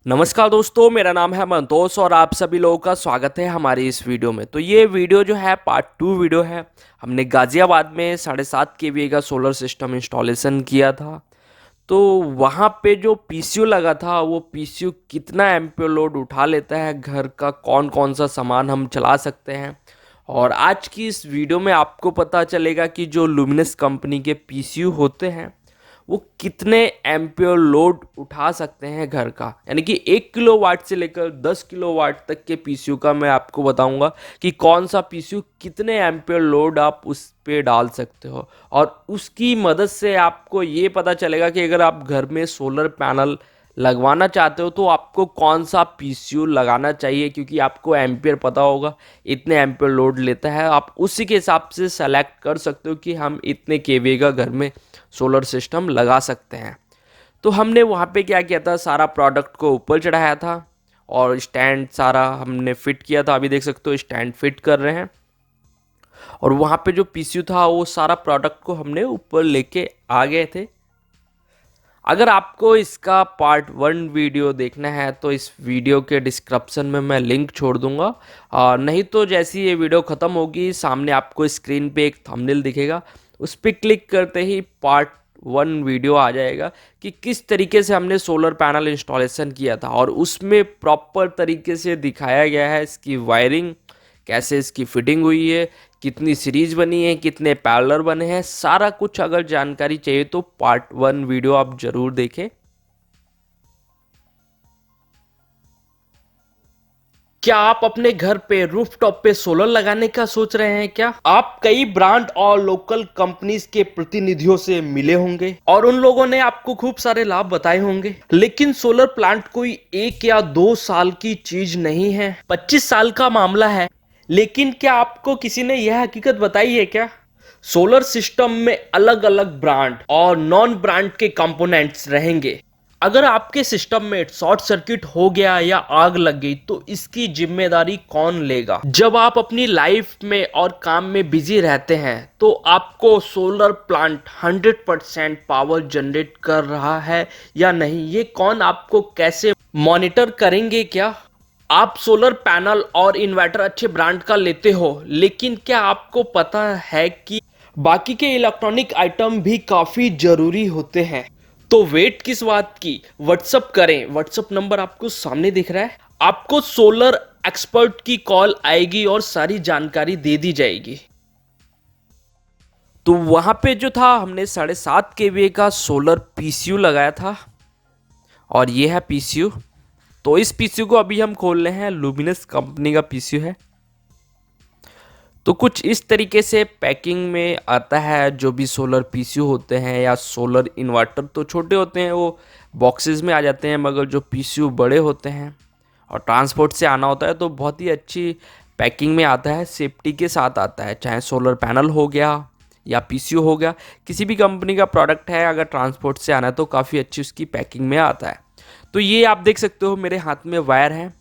नमस्कार दोस्तों, मेरा नाम है मंतोष और आप सभी लोगों का स्वागत है हमारी इस वीडियो में। तो ये वीडियो जो है पार्ट 2 वीडियो है। हमने गाज़ियाबाद में 7.5 केवीए का सोलर सिस्टम इंस्टॉलेशन किया था। तो वहाँ पे जो पीसीयू लगा था वो पीसीयू कितना एम्पीयर लोड उठा लेता है, घर का कौन कौन सा सामान हम चला सकते हैं। और आज की इस वीडियो में आपको पता चलेगा कि जो लुमिनस कंपनी के पीसीयू होते हैं वो कितने एम्पियर लोड उठा सकते हैं घर का, यानी कि 1 किलोवाट से लेकर 10 किलोवाट तक के पीसीयू का मैं आपको बताऊंगा कि कौन सा पीसीयू कितने एम्पियर लोड आप उस पे डाल सकते हो। और उसकी मदद से आपको ये पता चलेगा कि अगर आप घर में सोलर पैनल लगवाना चाहते हो तो आपको कौन सा पीसीयू लगाना चाहिए, क्योंकि आपको एम्पियर पता होगा इतने एम्पियर लोड लेता है। आप उसी के हिसाब से सेलेक्ट कर सकते हो कि हम इतने केवीए का घर में सोलर सिस्टम लगा सकते हैं। तो हमने वहाँ पे क्या किया था, सारा प्रोडक्ट को ऊपर चढ़ाया था और स्टैंड सारा हमने फिट किया था। अभी देख सकते हो स्टैंड फिट कर रहे हैं और वहाँ पे जो पीसीयू था वो सारा प्रोडक्ट को हमने ऊपर लेके आ गए थे। अगर आपको इसका पार्ट 1 वीडियो देखना है तो इस वीडियो के डिस्क्रिप्शन में मैं लिंक छोड़ दूंगा, नहीं तो जैसे ही ये वीडियो ख़त्म होगी सामने आपको स्क्रीन पे एक थंबनेल दिखेगा, उस पर क्लिक करते ही पार्ट 1 वीडियो आ जाएगा कि किस तरीके से हमने सोलर पैनल इंस्टॉलेशन किया था। और उसमें प्रॉपर तरीके से दिखाया गया है इसकी वायरिंग कैसे, इसकी फिटिंग हुई है, कितनी सीरीज बनी है, कितने पैरेलल बने हैं, सारा कुछ अगर जानकारी चाहिए तो पार्ट 1 वीडियो आप जरूर देखें। क्या आप अपने घर पे रूफटॉप पे सोलर लगाने का सोच रहे हैं? क्या आप कई ब्रांड और लोकल कंपनीज के प्रतिनिधियों से मिले होंगे और उन लोगों ने आपको खूब सारे लाभ बताए होंगे, लेकिन सोलर प्लांट कोई 1 या 2 साल की चीज नहीं है, 25 साल का मामला है। लेकिन क्या आपको किसी ने यह हकीकत बताई है क्या? सोलर सिस्टम में अलग अलग ब्रांड और नॉन ब्रांड के कंपोनेंट्स रहेंगे। अगर आपके सिस्टम में शॉर्ट सर्किट हो गया या आग लग गई तो इसकी जिम्मेदारी कौन लेगा? जब आप अपनी लाइफ में और काम में बिजी रहते हैं तो आपको सोलर प्लांट 100% पावर जनरेट कर रहा है या नहीं, ये कौन आपको कैसे मॉनिटर करेंगे? क्या आप सोलर पैनल और इन्वर्टर अच्छे ब्रांड का लेते हो, लेकिन क्या आपको पता है कि बाकी के इलेक्ट्रॉनिक आइटम भी काफी जरूरी होते हैं? तो वेट किस बात की, व्हाट्सअप करें। व्हाट्सअप नंबर आपको सामने दिख रहा है, आपको सोलर एक्सपर्ट की कॉल आएगी और सारी जानकारी दे दी जाएगी। तो वहां पे जो था हमने 7.5 केवीए का सोलर पीसीयू लगाया था और ये है पीसीयू। तो इस पीसीयू को अभी हम खोल रहे हैं, लुमिनस कंपनी का पीसीयू है। तो कुछ इस तरीके से पैकिंग में आता है। जो भी सोलर पीसीयू होते हैं या सोलर इन्वर्टर तो छोटे होते हैं, वो बॉक्सेस में आ जाते हैं, मगर जो पीसीयू बड़े होते हैं और ट्रांसपोर्ट से आना होता है तो बहुत ही अच्छी पैकिंग में आता है, सेफ्टी के साथ आता है। चाहे सोलर पैनल हो गया या पीसीयू हो गया, किसी भी कंपनी का प्रोडक्ट है, अगर ट्रांसपोर्ट से आना है तो काफ़ी अच्छी उसकी पैकिंग में आता है। तो ये आप देख सकते हो मेरे हाथ में वायर है।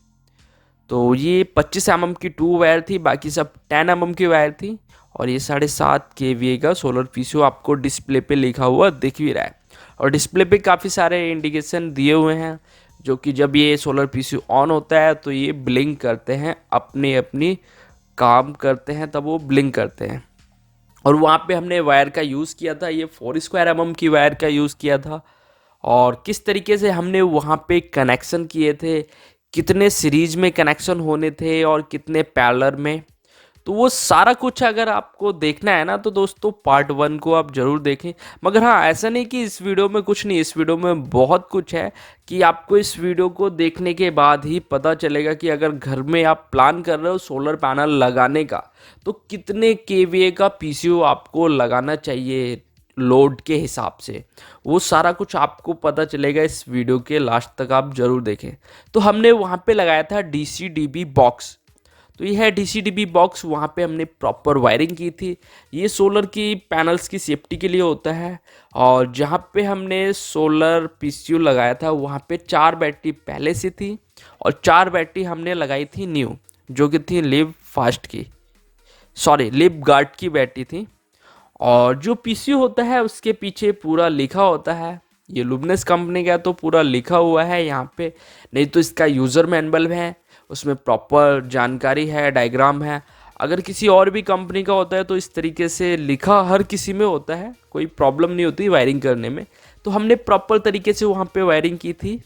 तो ये 25 mm की 2 वायर थी, बाकी सब 10 mm की वायर थी। और ये 7.5 केवीए का सोलर पीसीयू आपको डिस्प्ले पे लिखा हुआ दिख भी रहा है। और डिस्प्ले पे काफ़ी सारे इंडिकेशन दिए हुए हैं, जो कि जब ये सोलर पीसीयू ऑन होता है तो ये ब्लिंक करते हैं, अपनी अपनी काम करते हैं, तब वो ब्लिंक करते हैं। और वहाँ पे हमने वायर का यूज़ किया था, ये 4 mm की वायर का यूज़ किया था। और किस तरीके से हमने वहाँ पे कनेक्शन किए थे, कितने सीरीज में कनेक्शन होने थे और कितने पैरेलल में, तो वो सारा कुछ अगर आपको देखना है ना तो दोस्तों पार्ट 1 को आप ज़रूर देखें। मगर हाँ, ऐसा नहीं कि इस वीडियो में कुछ नहीं, इस वीडियो में बहुत कुछ है कि आपको इस वीडियो को देखने के बाद ही पता चलेगा कि अगर घर में आप प्लान कर रहे हो सोलर पैनल लगाने का तो कितने केवीए का पीसीयू आपको लगाना चाहिए लोड के हिसाब से। वो सारा कुछ आपको पता चलेगा इस वीडियो के लास्ट तक, आप ज़रूर देखें। तो हमने वहाँ पे लगाया था डीसी-डीबी बॉक्स। तो ये है डीसी-डीबी बॉक्स, वहाँ पे हमने प्रॉपर वायरिंग की थी। ये सोलर की पैनल्स की सेफ्टी के लिए होता है। और जहाँ पे हमने सोलर पीसीयू लगाया था वहाँ पे 4 बैटरी पहले से थी और 4 बैटरी हमने लगाई थी न्यू, जो कि थी लिव फास्ट की, सॉरी लिव गार्ड की बैटरी थी। और जो पीसीयू होता है उसके पीछे पूरा लिखा होता है ये लुमिनस कंपनी का तो पूरा लिखा हुआ है यहाँ पे, नहीं तो इसका यूज़र मैनुअल है, उसमें प्रॉपर जानकारी है, डायग्राम है। अगर किसी और भी कंपनी का होता है तो इस तरीके से लिखा हर किसी में होता है, कोई प्रॉब्लम नहीं होती वायरिंग करने में। तो हमने प्रॉपर तरीके से वहाँ पे वायरिंग की थी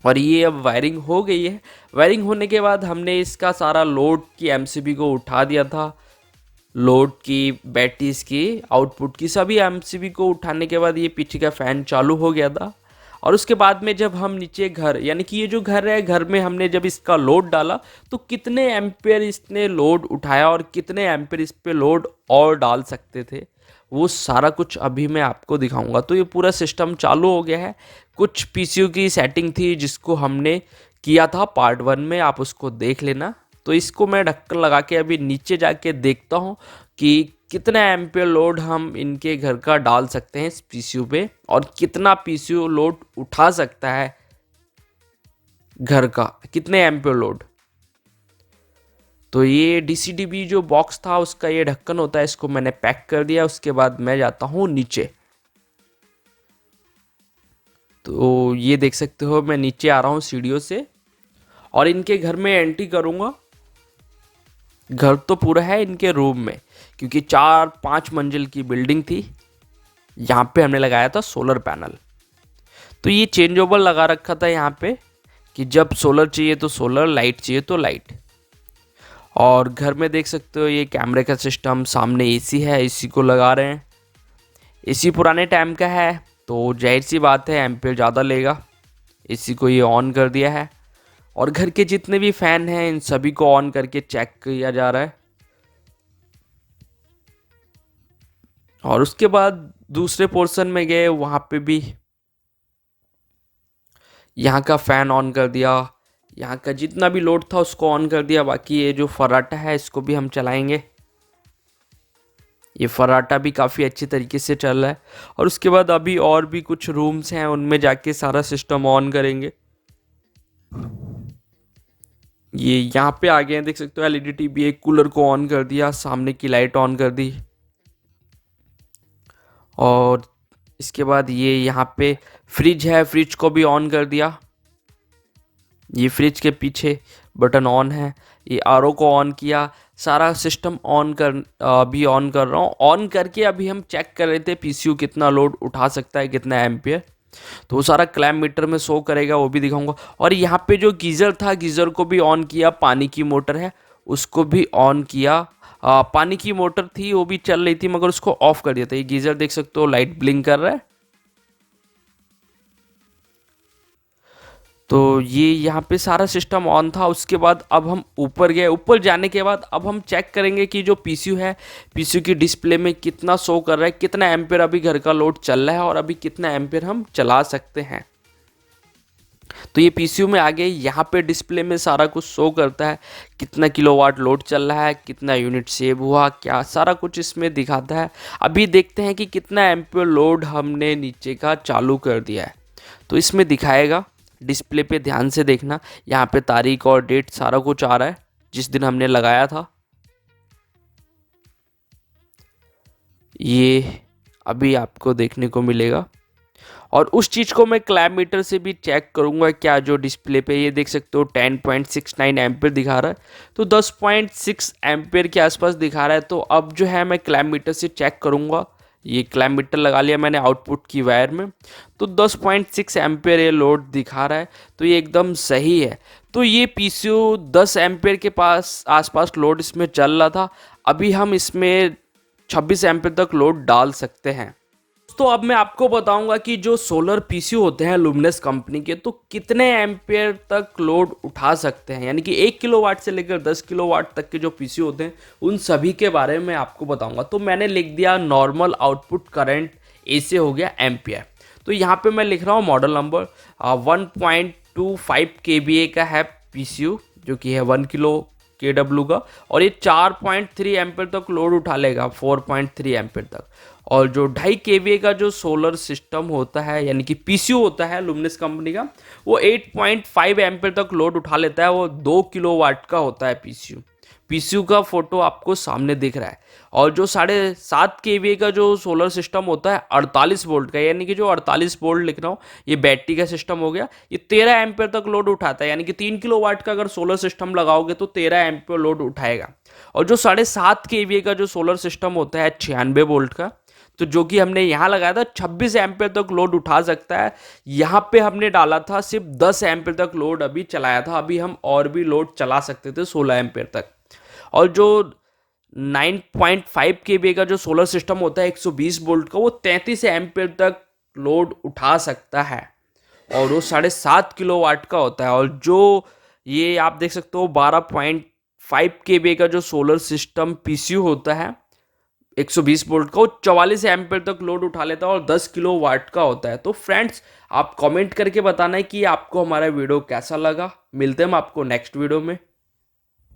और ये अब वायरिंग हो गई है। वायरिंग होने के बाद हमने इसका सारा लोड की एमसीबी को उठा दिया था, लोड की, बैटरीज की, आउटपुट की, सभी एमसीबी को उठाने के बाद ये पीछे का फ़ैन चालू हो गया था। और उसके बाद में जब हम नीचे घर, यानी कि ये जो घर है, घर में हमने जब इसका लोड डाला तो कितने एम्पेयर इसने लोड उठाया और कितने एम्पेयर इस पे लोड और डाल सकते थे, वो सारा कुछ अभी मैं आपको दिखाऊंगा। तो ये पूरा सिस्टम चालू हो गया है। कुछ पीसीयू की सेटिंग थी जिसको हमने किया था पार्ट 1 में, आप उसको देख लेना। तो इसको मैं ढक्कन लगा के अभी नीचे जाके देखता हूँ कि कितना एम्पेयर लोड हम इनके घर का डाल सकते हैं इस पीसीयू पे, और कितना पीसीयू लोड उठा सकता है घर का, कितने एम्पेयर लोड। तो ये डीसीडीबी जो बॉक्स था उसका ये ढक्कन होता है, इसको मैंने पैक कर दिया। उसके बाद मैं जाता हूँ नीचे। तो ये देख सकते हो मैं नीचे आ रहा हूँ सीढ़ियों से और इनके घर में एंट्री करूँगा। घर तो पूरा है इनके रूम में, क्योंकि 4-5 मंजिल की बिल्डिंग थी। यहाँ पे हमने लगाया था सोलर पैनल। तो ये चेंज ओवर लगा रखा था यहाँ पे कि जब सोलर चाहिए तो सोलर, लाइट चाहिए तो लाइट। और घर में देख सकते हो ये कैमरे का सिस्टम, सामने एसी है, एसी को लगा रहे हैं। एसी पुराने टाइम का है तो जाहिर सी बात है एम्पेयर ज़्यादा लेगा। एसी को ये ऑन कर दिया है और घर के जितने भी फ़ैन हैं इन सभी को ऑन करके चेक किया जा रहा है। और उसके बाद दूसरे पोर्शन में गए, वहाँ पे भी यहाँ का फ़ैन ऑन कर दिया, यहाँ का जितना भी लोड था उसको ऑन कर दिया। बाकी ये जो फर्राटा है इसको भी हम चलाएंगे। ये फर्राटा भी काफ़ी अच्छी तरीके से चल रहा है। और उसके बाद अभी और भी कुछ रूम्स हैं, उनमें जाके सारा सिस्टम ऑन करेंगे। ये यहाँ पे आ गए हैं, देख सकते हो एलईडी टीवी, एक कूलर को ऑन कर दिया, सामने की लाइट ऑन कर दी। और इसके बाद ये यहाँ पे फ्रिज है, फ्रिज को भी ऑन कर दिया। ये फ्रिज के पीछे बटन ऑन है। ये आरओ को ऑन किया, सारा सिस्टम ऑन कर, अभी ऑन कर रहा हूँ। ऑन करके अभी हम चेक कर रहे थे पीसीयू कितना लोड उठा सकता है, कितना एम्पियर। तो वो सारा क्लैम मीटर में शो करेगा, वो भी दिखाऊंगा। और यहाँ पे जो गीज़र था, गीज़र को भी ऑन किया। पानी की मोटर है उसको भी ऑन किया। पानी की मोटर थी वो भी चल रही थी मगर उसको ऑफ कर दिया था। ये गीज़र देख सकते हो लाइट ब्लिंक कर रहा है। तो ये यहाँ पे सारा सिस्टम ऑन था। उसके बाद अब हम ऊपर गए। ऊपर जाने के बाद अब हम चेक करेंगे कि जो पीसीयू है, पीसीयू की डिस्प्ले में कितना शो कर रहा है, कितना एम्पेयर अभी घर का लोड चल रहा है और अभी कितना एम्पेयर हम चला सकते हैं। तो ये पीसीयू में आगे यहाँ पे डिस्प्ले में सारा कुछ शो करता है, कितना किलोवाट लोड चल रहा है, कितना यूनिट सेव हुआ, क्या सारा कुछ इसमें दिखाता है। अभी देखते हैं कि कितना एम्पेयर लोड हमने नीचे का चालू कर दिया है। तो इसमें दिखाएगा, डिस्प्ले पे ध्यान से देखना। यहाँ पे तारीख और डेट सारा कुछ आ रहा है जिस दिन हमने लगाया था। ये अभी आपको देखने को मिलेगा। और उस चीज़ को मैं क्लैम मीटर से भी चेक करूँगा। क्या जो डिस्प्ले पे ये देख सकते हो 10.69 एम्पेयर दिखा रहा है, तो 10.6 एम्पेयर के आसपास दिखा रहा है। तो अब जो है मैं क्लैम मीटर से चेक करूँगा। ये क्लैम मीटर लगा लिया मैंने आउटपुट की वायर में, तो 10.6 एम्पेयर ये लोड दिखा रहा है। तो ये एकदम सही है। तो ये पीसीयू 10 एम्पेयर के पास आसपास लोड इसमें चल रहा था। अभी हम इसमें 26 एम्पेयर तक लोड डाल सकते हैं। तो अब मैं आपको बताऊंगा कि जो सोलर पीसीयू होते हैं लुमिनस कंपनी के, तो कितने एम्पेयर तक लोड उठा सकते हैं। यानी कि 1 किलोवाट से लेकर 10 किलोवाट तक के जो पीसीयू होते हैं उन सभी के बारे में आपको बताऊंगा। तो मैंने लिख दिया नॉर्मल आउटपुट करंट, ऐसे हो गया एम्पियर। तो यहाँ पे मैं लिख रहा हूँ मॉडल नंबर 1.25 kVA का है पीसीयू, जो कि है 1 किलो KW का। और ये 4.3 एम्पेयर तक लोड उठा लेगा, 4.3 एम्पेयर तक। और जो 2.5 kVA का जो सोलर सिस्टम होता है, यानी कि पीसीयू होता है लुमिनस कंपनी का, वो 8.5 एम्पेयर तक लोड उठा लेता है। वो 2 किलोवाट का होता है पीसीयू। पीसीयू का फोटो आपको सामने दिख रहा है। और जो 7.5 kVA का जो सोलर सिस्टम होता है 48 वोल्ट का, यानी कि जो 48 वोल्ट लिख रहा हूँ ये बैटरी का सिस्टम हो गया, ये 13 एम्पियर तक लोड उठाता है। यानी कि 3 किलोवाट का अगर सोलर सिस्टम लगाओगे तो 13 एम्पियर लोड उठाएगा। और जो 7.5 kVA का जो सोलर सिस्टम होता है 96 वोल्ट का, तो जो कि हमने यहाँ लगाया था 26 एम्पियर तक लोड उठा सकता है। यहाँ पे हमने डाला था सिर्फ 10 एम्पियर तक लोड अभी चलाया था, अभी हम और भी लोड चला सकते थे 16 एम्पियर तक। और जो 9.5 kVA का जो सोलर सिस्टम होता है 120 वोल्ट का, वो 33 एम्पियर तक लोड उठा सकता है और वो 7.5 किलोवाट का होता है। और जो ये आप देख सकते हो 12.5 kVA का जो सोलर सिस्टम पीसीयू होता है 120 वोल्ट का, वो 44 एम्पियर तक लोड उठा लेता है और 10 किलोवाट का होता है। तो फ्रेंड्स आप कमेंट करके बताना है कि आपको हमारा वीडियो कैसा लगा। मिलते हैं हम आपको नेक्स्ट वीडियो में।